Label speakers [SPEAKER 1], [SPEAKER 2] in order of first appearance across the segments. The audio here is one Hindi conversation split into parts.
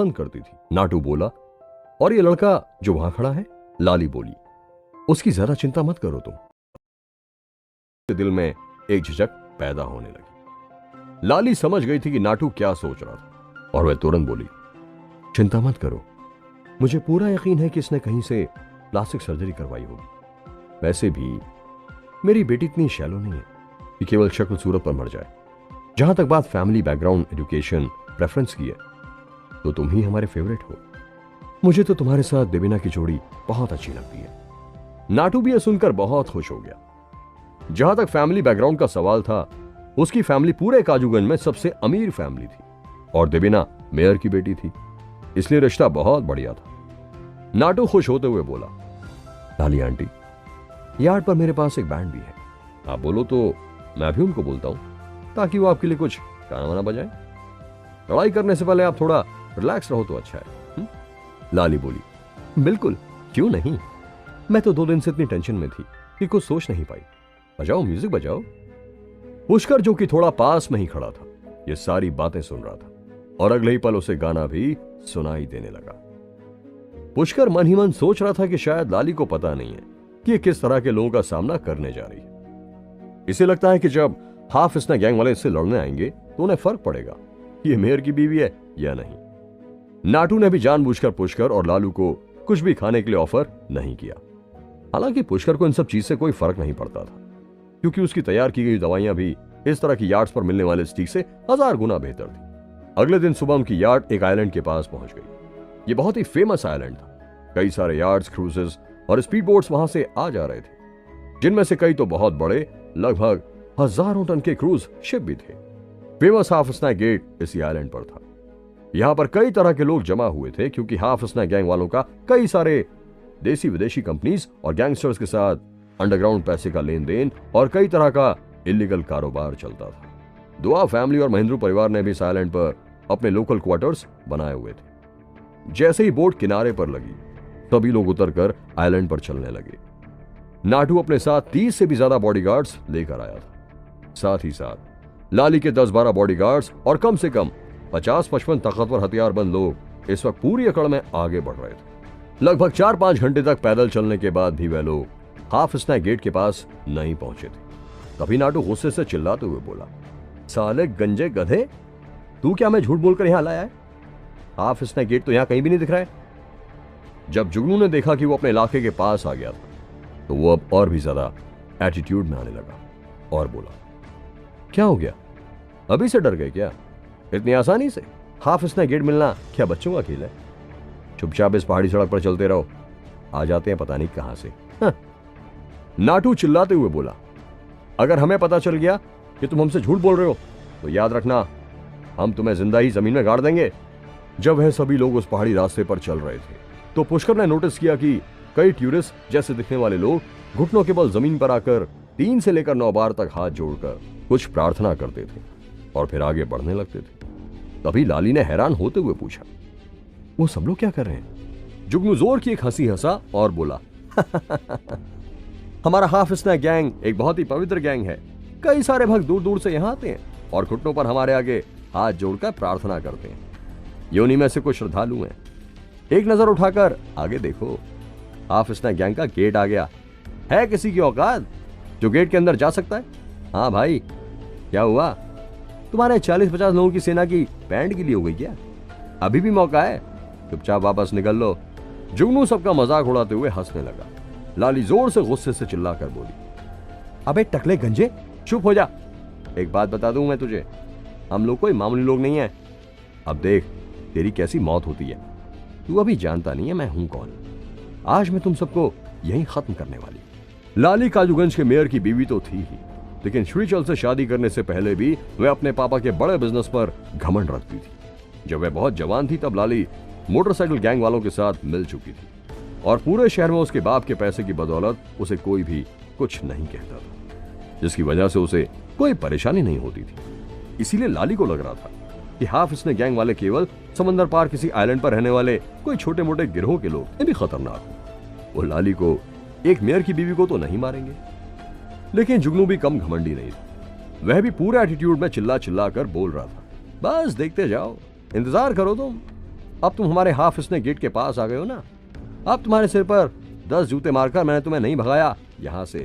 [SPEAKER 1] पसंद करती थी। नाटू बोला, और ये लड़का जो वहां खड़ा है? लाली बोली, उसकी ज्यादा चिंता मत करो तुम। दिल में एक झिझक पैदा होने लगी। लाली समझ गई थी कि नाटू क्या सोच रहा था और वह तुरंत बोली, चिंता मत करो, मुझे पूरा यकीन है कि इसने कहीं से प्लास्टिक सर्जरी करवाई होगी। वैसे भी मेरी बेटी इतनी शैलो नहीं है कि केवल शक्ल सूरत पर मर जाए। जहां तक बात फैमिली बैकग्राउंड, एजुकेशन, प्रेफरेंस की है, तो तुम ही हमारे फेवरेट हो। मुझे तो तुम्हारे साथ देवीना की जोड़ी बहुत अच्छी लगती है। नाटू भी यह सुनकर बहुत खुश हो गया। जहां तक फैमिली बैकग्राउंड का सवाल था, उसकी फैमिली पूरे काजूगंज में सबसे अमीर फैमिली थी और देवीना मेयर की बेटी थी, इसलिए रिश्ता बहुत बढ़िया था। नाटू खुश होते हुए बोला, लाली आंटी, यार्ड पर मेरे पास एक बैंड भी है, आप बोलो तो मैं भी उनको बोलता हूं, ताकि वो आपके लिए कुछ गाना वाना बजाए। लड़ाई करने से पहले आप थोड़ा रिलैक्स रहो तो अच्छा है। लाली बोली, बिल्कुल, क्यों नहीं, मैं तो 2 दिन से इतनी टेंशन में थी कि कुछ सोच नहीं पाई। बजाओ, म्यूजिक बजाओ। पुष्कर, जो कि थोड़ा पास में ही खड़ा था, ये सारी बातें सुन रहा था और अगले ही पल उसे गाना भी सुनाई देने लगा। पुष्कर मन ही मन सोच रहा था कि शायद लाली को पता नहीं है कि ये किस तरह के लोगों का सामना करने जा रही है। इसे लगता है कि जब हाफ स्नैक गैंग वाले इससे लड़ने आएंगे तो उन्हें फर्क पड़ेगा कि ये मेयर की बीवी है या नहीं। नाटू ने भी जानबूझकर पुष्कर और लालू को कुछ भी खाने के लिए ऑफर नहीं किया। हालांकि पुष्कर को इन सब चीज से कोई फर्क नहीं पड़ता था, क्योंकि उसकी तैयार की गई दवाइयां भी इस तरह की यार्ड्स पर मिलने वाले स्टीक से 1000 गुना बेहतर थी। अगले दिन सुबह उनकी यार्ड एक आइलैंड के पास पहुंच गई। ये बहुत ही फेमस आइलैंड था। कई सारे यार्ड्स, क्रूजेस और स्पीड बोट्स वहां से आ जा रहे थे, जिनमें से कई तो बहुत बड़े, लगभग हजारों टन के क्रूज शिप भी थे। फेमस हाफ स्नैक गेट इसी आइलैंड पर था। यहां पर कई तरह के लोग जमा हुए थे, क्योंकि हाफ स्नैक गैंग वालों का कई सारे देसी विदेशी कंपनीज और गैंगस्टर्स के साथ अंडरग्राउंड पैसे का लेन देन और कई तरह का इलीगल कारोबार चलता था। दुआ फैमिली और महेंद्रू परिवार ने भी इस आइलैंड पर अपने लोकल क्वार्टर्स बनाए हुए थे। जैसे ही बोट किनारे पर लगी, सभी लोग उतरकर आइलैंड पर चलने लगे। नाटू अपने साथ 30 से भी ज्यादा बॉडीगार्ड्स लेकर आया था। साथ ही साथ लाली के 10-12 बॉडीगार्ड्स और कम से कम 50-55 ताकतवर हथियारबंद लोग इस वक्त पूरी अकड़ में आगे बढ़ रहे थे। लगभग 4-5 घंटे तक पैदल चलने के बाद भी वे लोग हाफ स्नैक गेट के पास नहीं पहुंचे थे। तभी नाटू गुस्से से चिल्लाते हुए बोला, साले गंजे गधे, तू क्या मैं झूठ बोलकर यहां लाया है? हाफ स्नैक गेट तो यहां कहीं भी नहीं दिख रहा है। जब जुगनू ने देखा कि वो अपने इलाके के पास आ गया था, तो वो अब और भी ज्यादा एटीट्यूड में आने लगा और बोला, क्या हो गया, अभी से डर गए क्या? इतनी आसानी से हाफ स्नैक गेट मिलना क्या बच्चों का खेल है? चुपचाप इस पहाड़ी सड़क पर चलते रहो, आ जाते हैं पता नहीं कहां से। हाँ। नाटू चिल्लाते हुए बोला, अगर हमें पता चल गया कि तुम हमसे झूठ बोल रहे हो, तो याद रखना, हम तुम्हें जिंदा ही जमीन में गाड़ देंगे। जब वह सभी लोग उस पहाड़ी रास्ते पर चल रहे थे, तो पुष्कर ने नोटिस किया कि कई टूरिस्ट जैसे दिखने वाले लोग घुटनों के बल जमीन पर आकर 3 से लेकर 9 बार तक हाथ जोड़कर कुछ प्रार्थना करते थे और फिर आगे बढ़ने लगते थे। तभी लाली ने हैरान होते हुए पूछा, वो सब लोग क्या कर रहे हैं? जुगनू जोर की एक हंसी हंसा और बोला, हमारा हाफ स्नैक गैंग एक बहुत ही पवित्र गैंग है। कई सारे भक्त दूर दूर से यहां आते हैं और घुटनों पर हमारे आगे हाथ जोड़कर प्रार्थना करते हैं। ये उन्हीं में से कुछ श्रद्धालु हैं। एक नजर उठाकर आगे देखो, हाफ स्नैक गैंग का गेट आ गया है। किसी की औकात जो गेट के अंदर जा सकता है? हाँ भाई, क्या हुआ, तुम्हारे 40-50 लोगों की सेना की बैंड गिली हो गई क्या? अभी भी मौका है, चुपचाप वापस निकल लो। जुगनू सबका मजाक उड़ाते हुए हंसने लगा। लाली जोर से गुस्से से चिल्लाकर बोली, अबे टकले गंजे, चुप हो जा। एक बात बता दूं मैं तुझे, हम लोग कोई मामूली लोग नहीं है। अब देख तेरी कैसी मौत होती है। तू अभी जानता नहीं है मैं हूं कौन। आज मैं तुम सबको यहीं खत्म करने वाली। लाली काजूगंज के मेयर की बीवी तो थी ही, लेकिन श्रीचल से शादी करने से पहले भी वह अपने पापा के बड़े बिजनेस पर घमंड रखती थी। जब वह बहुत जवान थी तब लाली मोटरसाइकिल गैंग वालों के साथ मिल चुकी थी और पूरे शहर में उसके बाप के पैसे की बदौलत उसे कोई भी कुछ नहीं कहता था, जिसकी वजह से उसे कोई परेशानी नहीं होती थी। इसीलिए लाली को लग रहा था कि हाफ स्नैक गैंग वाले केवल समंदर पार किसी आइलैंड पर रहने वाले कोई छोटे मोटे गिरोह के लोग भी खतरनाक हो। वो लाली को, एक मेयर की बीवी को तो नहीं मारेंगे। लेकिन जुगनू भी कम घमंडी नहीं था। वह भी पूरे एटीट्यूड में चिल्ला चिल्ला कर बोल रहा था, बस देखते जाओ, इंतजार करो तुम। अब तुम हमारे हाफिज ने गेट के पास आ गए हो ना, अब तुम्हारे सिर पर 10 जूते मारकर मैंने तुम्हें नहीं भगाया यहां से,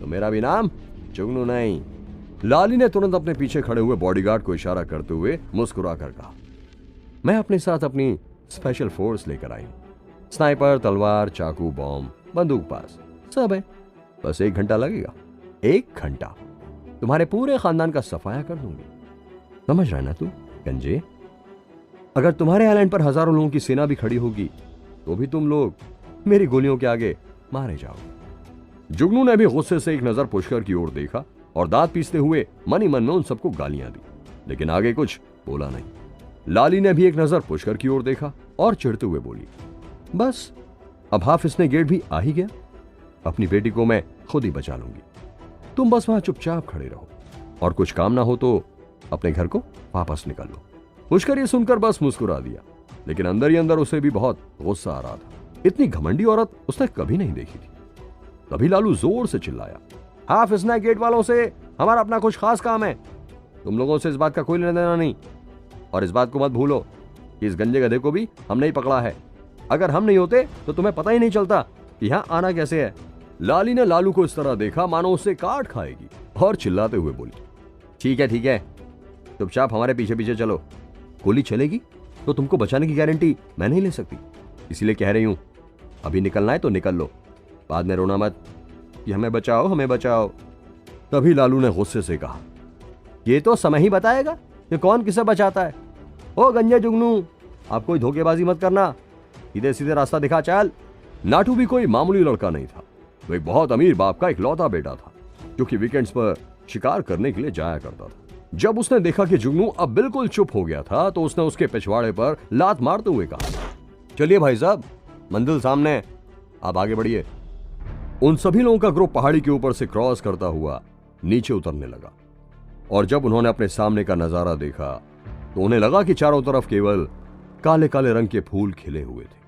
[SPEAKER 1] तो मेरा भी नाम जुगनू नहीं। लाली ने तुरंत अपने पीछे खड़े हुए बॉडीगार्ड को इशारा करते हुए मुस्कुरा कर कहा, मैं अपने साथ अपनी स्पेशल फोर्स लेकर आई हूं। स्नाइपर, तलवार, चाकू, बॉम्ब, बंदूक पास सब है। बस 1 घंटा लगेगा, 1 घंटा तुम्हारे पूरे खानदान का सफाया कर दूंगी। समझ रहा है ना तू गंजे? अगर तुम्हारे आइलैंड पर हजारों लोगों की सेना भी खड़ी होगी तो भी तुम लोग मेरी गोलियों के आगे मारे जाओगे। जुगनू ने भी गुस्से से एक नजर पुष्कर की ओर देखा और दांत पीसते हुए मन ही मन में उन सबको गालियां दी, लेकिन आगे कुछ बोला नहीं। लाली ने भी एक नजर पुष्कर की ओर देखा और चिढ़ते हुए बोली, बस अब हाफिज ने गेट भी आ ही गया, अपनी बेटी को मैं खुद ही बचा लूंगी। तुम बस वहां चुपचाप खड़े रहो और कुछ काम ना हो तो अपने घर को वापस निकल लो। पुष्कर ये सुनकर बस मुस्कुरा दिया, लेकिन अंदर ही अंदर उसे भी बहुत गुस्सा आ रहा था। इतनी घमंडी औरत उसने कभी नहीं देखी थी। तभी लालू जोर से चिल्लाया, हाफिज ने गेट वालों से हमारा अपना कुछ खास काम है, तुम लोगों से इस बात का कोई लेना देना नहीं। और इस बात को मत भूलो कि इस गंजे गधे को भी हमने ही पकड़ा है। अगर हम नहीं होते तो तुम्हें पता ही नहीं चलता कि यहां आना कैसे है। लाली ने लालू को इस तरह देखा मानो उससे काट खाएगी और चिल्लाते हुए बोली, ठीक है, चुपचाप हमारे पीछे पीछे चलो। गोली चलेगी तो तुमको बचाने की गारंटी मैं नहीं ले सकती, इसीलिए कह रही हूं अभी निकलना है तो निकल लो, बाद में रोना मत कि हमें बचाओ हमें बचाओ। तभी लालू ने गुस्से से कहा, ये तो समय ही बताएगा कि कौन किसे बचाता है। ओ गंजे जुगनू, आप कोई धोखेबाजी मत करना, सीधे सीधे रास्ता दिखा चल। नाटू भी कोई मामूली लड़का नहीं था, वो एक बहुत अमीर बाप का इकलौता बेटा था जो कि वीकेंड्स पर शिकार करने के लिए जाया करता था। जब उसने देखा कि जुगनू अब बिल्कुल चुप हो गया था तो उसने उसके पिछवाड़े पर लात मारते हुए कहा, चलिए भाई साहब, मंजिल सामने, आप आगे बढ़िए। उन सभी लोगों का ग्रुप पहाड़ी के ऊपर से क्रॉस करता हुआ नीचे उतरने लगा और जब उन्होंने अपने सामने का नजारा देखा तो उन्हें लगा कि चारों तरफ केवल काले काले रंग के फूल खिले हुए थे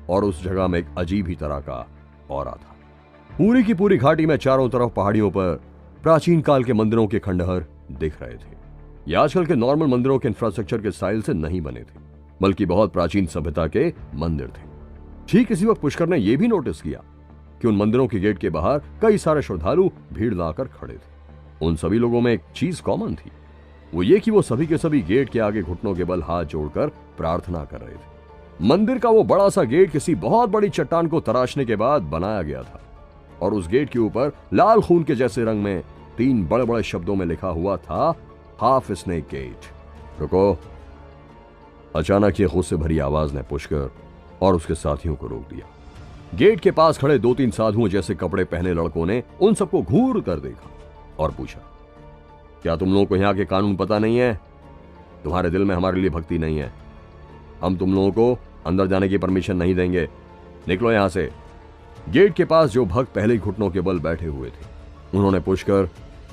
[SPEAKER 1] और उस जगह में एक अजीब ही तरह का औरा था। पूरी की पूरी घाटी में चारों तरफ पहाड़ियों पर प्राचीन काल के मंदिरों के खंडहर दिख रहे थे। ये आजकल के नॉर्मल मंदिरों के इंफ्रास्ट्रक्चर के स्टाइल से नहीं बने थे, बल्कि बहुत प्राचीन सभ्यता के मंदिर थे। ठीक इसी वक्त पुष्कर ने यह भी नोटिस किया कि उन मंदिरों के गेट के बाहर कई सारे श्रद्धालु भीड़ लगाकर खड़े थे। उन सभी लोगों में एक चीज कॉमन थी, वो ये कि वो सभी के सभी गेट के आगे घुटनों के बल हाथ जोड़कर प्रार्थना कर रहे थे। मंदिर का वो बड़ा सा गेट किसी बहुत बड़ी चट्टान को तराशने के बाद बनाया गया था और उस गेट के ऊपर लाल खून के जैसे रंग में 3 बड़े बड़े शब्दों में लिखा हुआ था, हाफिज ने गेट। रुको! अचानक ये गुस्से भरी आवाज ने पुष्कर और उसके साथियों को रोक दिया। गेट के पास खड़े 2-3 साधुओं जैसे कपड़े पहने लड़कों ने उन सबको घूर कर देखा और पूछा, क्या तुम लोगों को यहाँ के कानून पता नहीं है? तुम्हारे दिल में हमारे लिए भक्ति नहीं है, हम तुम लोगों को अंदर जाने की परमिशन नहीं देंगे, निकलो यहां से। गेट के पास जो भक्त पहले ही घुटनों के बल बैठे हुए थे, उन्होंने पुष्कर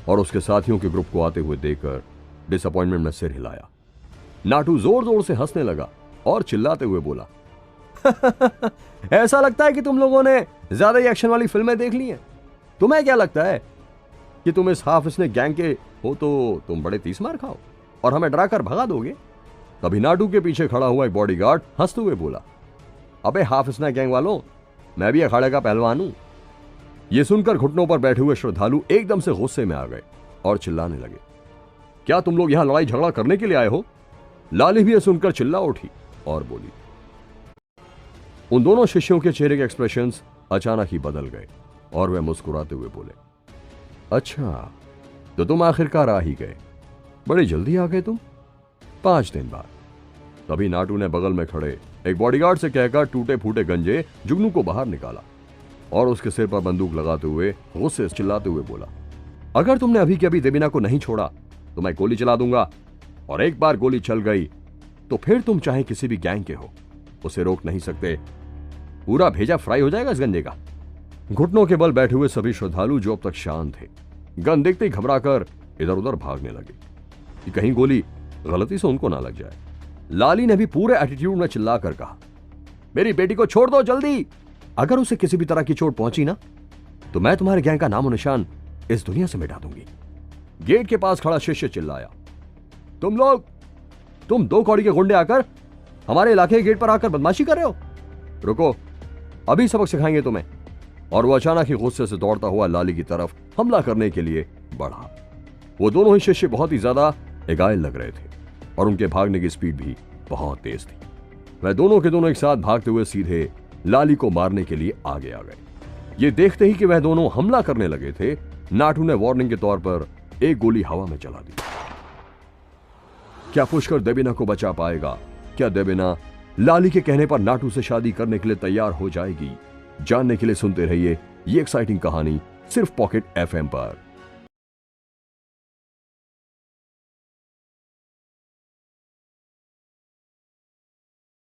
[SPEAKER 1] और उसके साथियों के ग्रुप को आते हुए देखकर डिसअपॉइंटमेंट में सिर हिलाया। नाटू जोर जोर से हंसने लगा और चिल्लाते हुए बोला, ऐसा लगता है कि तुम लोगों ने ज्यादा ही एक्शन वाली फिल्में देख ली हैं। तुम्हें क्या लगता है कि तुम इस हाफिज ने गैंग के हो तो तुम बड़े 30 मार खाओ और हमें डराकर भगा दोगे? तभी नाटू के पीछे खड़ा हुआ एक बॉडीगार्ड हंसते हुए बोला, अबे हाफिज ने गैंग वालों, मैं भी अखाड़े का पहलवान हूं। यह सुनकर घुटनों पर बैठे हुए श्रद्धालु एकदम से गुस्से में आ गए और चिल्लाने लगे, क्या तुम लोग यहां लड़ाई झगड़ा करने के लिए आए हो? लाली भी यह सुनकर चिल्ला उठी और बोली। उन दोनों शिष्यों के चेहरे के एक्सप्रेशंस अचानक ही बदल गए और वे मुस्कुराते हुए बोले, अच्छा तो तुम आखिरकार आ ही गए, बड़ी जल्दी आ गए तुम, 5 दिन बाद। तभी नाटू ने बगल में खड़े एक बॉडीगार्ड से कहकर टूटे फूटे गंजे जुगनू को बाहर निकाला और उसके सिर पर बंदूक लगाते हुए गुस्से से चिल्लाते हुए बोला, अगर तुमने अभी के अभी देवीना को नहीं छोड़ा तो मैं गोली चला दूंगा, और एक बार गोली चल गई तो फिर तुम चाहे किसी भी गैंग के हो, उसे रोक नहीं सकते। पूरा भेजा फ्राई हो जाएगा इस गंजे का। घुटनों के बल बैठे हुए सभी श्रद्धालु जो अब तक शांत थे, गन देखते ही घबराकर इधर उधर भागने लगे कि कहीं गोली गलती से उनको ना लग जाए। लाली ने भी पूरे एटीट्यूड में चिल्लाकर कहा, मेरी बेटी को छोड़ दो जल्दी, अगर उसे किसी भी तरह की चोट पहुंची ना तो मैं तुम्हारे गैंग का नामो निशान इस दुनिया से मिटा दूंगी। गेट के पास खड़ा शिष्य चिल्लाया, तुम 2 कौड़ी के गुंडे आकर हमारे इलाके के गेट पर आकर बदमाशी कर रहे हो? रुको, अभी सबक सिखाएंगे तुम्हें। और वो अचानक ही गुस्से से दौड़ता हुआ लाली की तरफ हमला करने के लिए बढ़ा। वो दोनों ही शिष्य बहुत ही ज्यादा घायल लग रहे थे और उनके भागने की स्पीड भी बहुत तेज थी। वह दोनों के दोनों एक साथ भागते हुए सीधे लाली को मारने के लिए आगे आ गए। ये देखते ही कि वह दोनों हमला करने लगे थे, नाटू ने वार्निंग के तौर पर एक गोली हवा में चला दी। क्या पुष्कर देबीना को बचा पाएगा? क्या देबीना लाली के कहने पर नाटू से शादी करने के लिए तैयार हो जाएगी? जानने के लिए सुनते रहिए ये एक्साइटिंग कहानी सिर्फ पॉकेट FM पर।